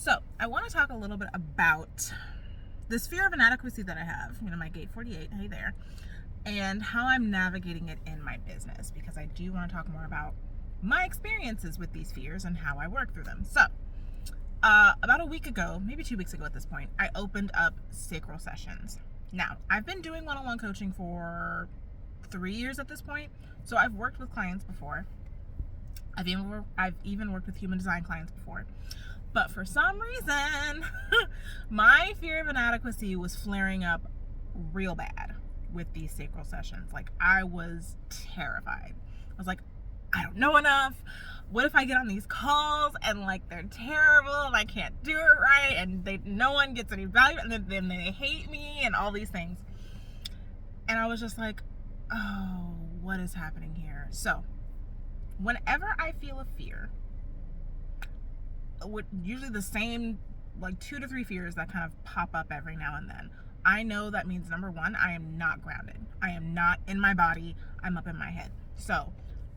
So I want to talk a little bit about this fear of inadequacy that I have, my gate 48, hey there, and how I'm navigating it in my business, because I do want to talk more about my experiences with these fears and how I work through them. So about a week ago, maybe 2 weeks ago at this point, I opened up sacral sessions. Now, I've been doing one-on-one coaching for 3 years at this point, so I've worked with clients before. I've even worked with human design clients before. But for some reason, my fear of inadequacy was flaring up real bad with these sacral sessions. Like, I was terrified. I was like, I don't know enough. What if I get on these calls and like they're terrible and I can't do it right and no one gets any value and then they hate me and all these things. And I was just like, oh, what is happening here? So whenever I feel a fear, usually the same like 2 to 3 fears that kind of pop up every now and then, I know that means, number one, I am not grounded. I am not in my body. I'm up in my head. So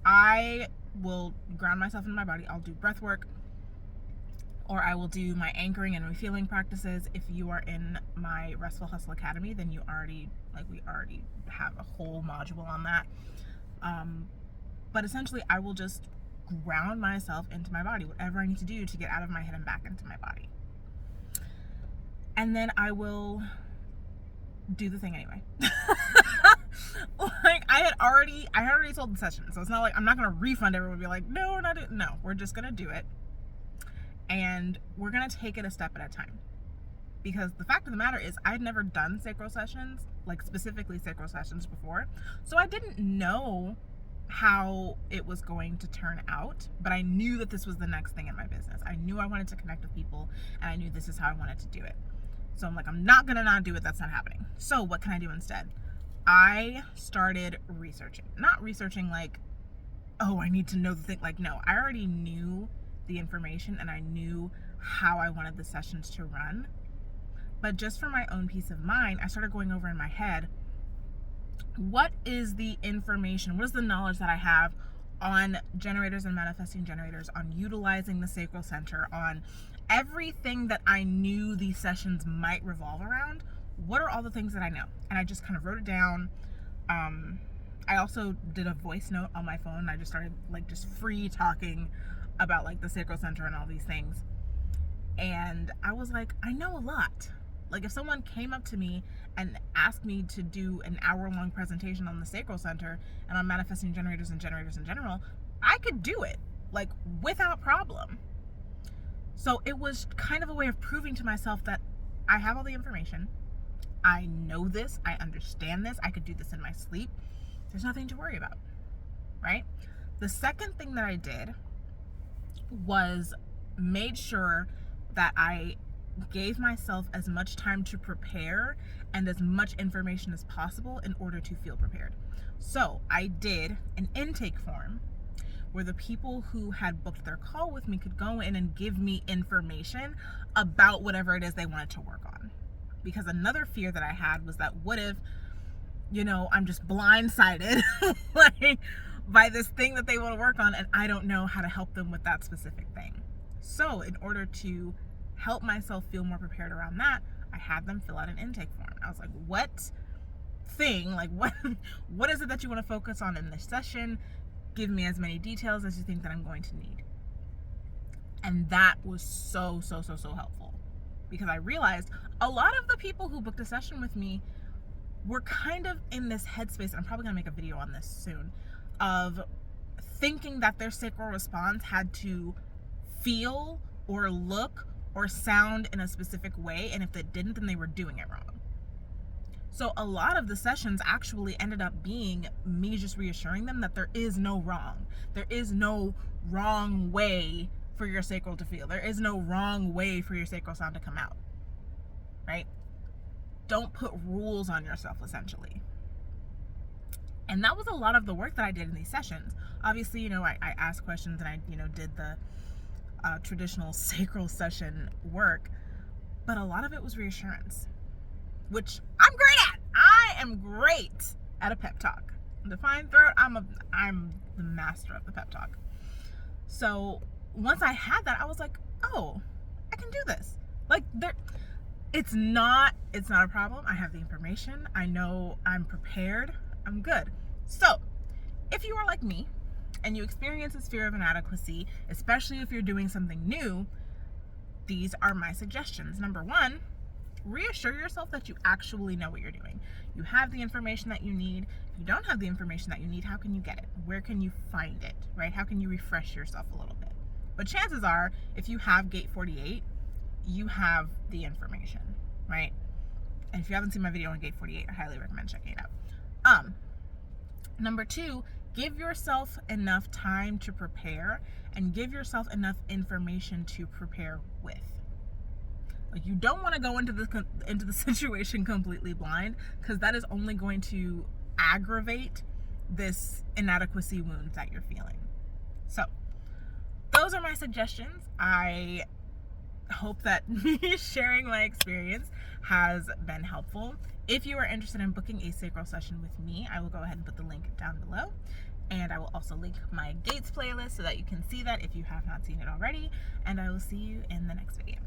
I will ground myself in my body. I'll do breath work, or I will do my anchoring and refueling practices. If you are in my Restful Hustle Academy, then we already have a whole module on that. But essentially, I will just ground myself into my body, whatever I need to do to get out of my head and back into my body. And then I will do the thing anyway. Like, I had already sold the session, so it's not like I'm not going to refund everyone and be like, no, we're not doing. No, we're just going to do it, and we're going to take it a step at a time. Because the fact of the matter is, I'd never done sacral sessions, like specifically sacral sessions before, so I didn't know how it was going to turn out, but I knew that this was the next thing in my business. I knew I wanted to connect with people, and I knew this is how I wanted to do it. So I'm like, I'm not going to not do it. That's not happening. So what can I do instead? I started researching. Not researching like, oh, I need to know the thing. Like, no, I already knew the information and I knew how I wanted the sessions to run. But just for my own peace of mind, I started going over in my head, what is the information, what is the knowledge that I have on generators and manifesting generators, on utilizing the sacral center, on everything that I knew these sessions might revolve around? What are all the things that I know? And I just kind of wrote it down. I also did a voice note on my phone. I just started like just free talking about like the sacral center and all these things. And I was like, I know a lot. Like, if someone came up to me and asked me to do an hour-long presentation on the sacral center and on manifesting generators and generators in general, I could do it, like, without problem. So it was kind of a way of proving to myself that I have all the information. I know this. I understand this. I could do this in my sleep. There's nothing to worry about, right? The second thing that I did was made sure that I gave myself as much time to prepare and as much information as possible in order to feel prepared. So I did an intake form where the people who had booked their call with me could go in and give me information about whatever it is they wanted to work on. Because another fear that I had was that, what if, I'm just blindsided like by this thing that they want to work on and I don't know how to help them with that specific thing. So in order to help myself feel more prepared around that, I had them fill out an intake form. I was like, what is it that you want to focus on in this session? Give me as many details as you think that I'm going to need. And that was so helpful, because I realized a lot of the people who booked a session with me were kind of in this headspace, and I'm probably going to make a video on this soon, of thinking that their sacral response had to feel or look or sound in a specific way, and if it didn't, then they were doing it wrong. So a lot of the sessions actually ended up being me just reassuring them that there is no wrong. There is no wrong way for your sacral to feel. There is no wrong way for your sacral sound to come out, right? Don't put rules on yourself, essentially. And that was a lot of the work that I did in these sessions. Obviously, I asked questions and I, did the traditional sacral session work, but a lot of it was reassurance, which I'm great at. I am great at a pep talk. Defined throat, I'm the master of the pep talk. So once I had that, I was like, oh, I can do this. It's not a problem. I have the information. I know I'm prepared. I'm good. So if you are like me and you experience this fear of inadequacy, especially if you're doing something new, these are my suggestions. Number one, reassure yourself that you actually know what you're doing. You have the information that you need. If you don't have the information that you need, how can you get it? Where can you find it, right? How can you refresh yourself a little bit? But chances are, if you have Gate 48, you have the information, right? And if you haven't seen my video on Gate 48, I highly recommend checking it out. Number two, give yourself enough time to prepare and give yourself enough information to prepare with. Like, you don't want to go into the situation completely blind, because that is only going to aggravate this inadequacy wound that you're feeling. So those are my suggestions. I hope that me sharing my experience has been helpful. If you are interested in booking a sacral session with me, I will go ahead and put the link down below. And I will also link my Gates playlist so that you can see that if you have not seen it already. And I will see you in the next video.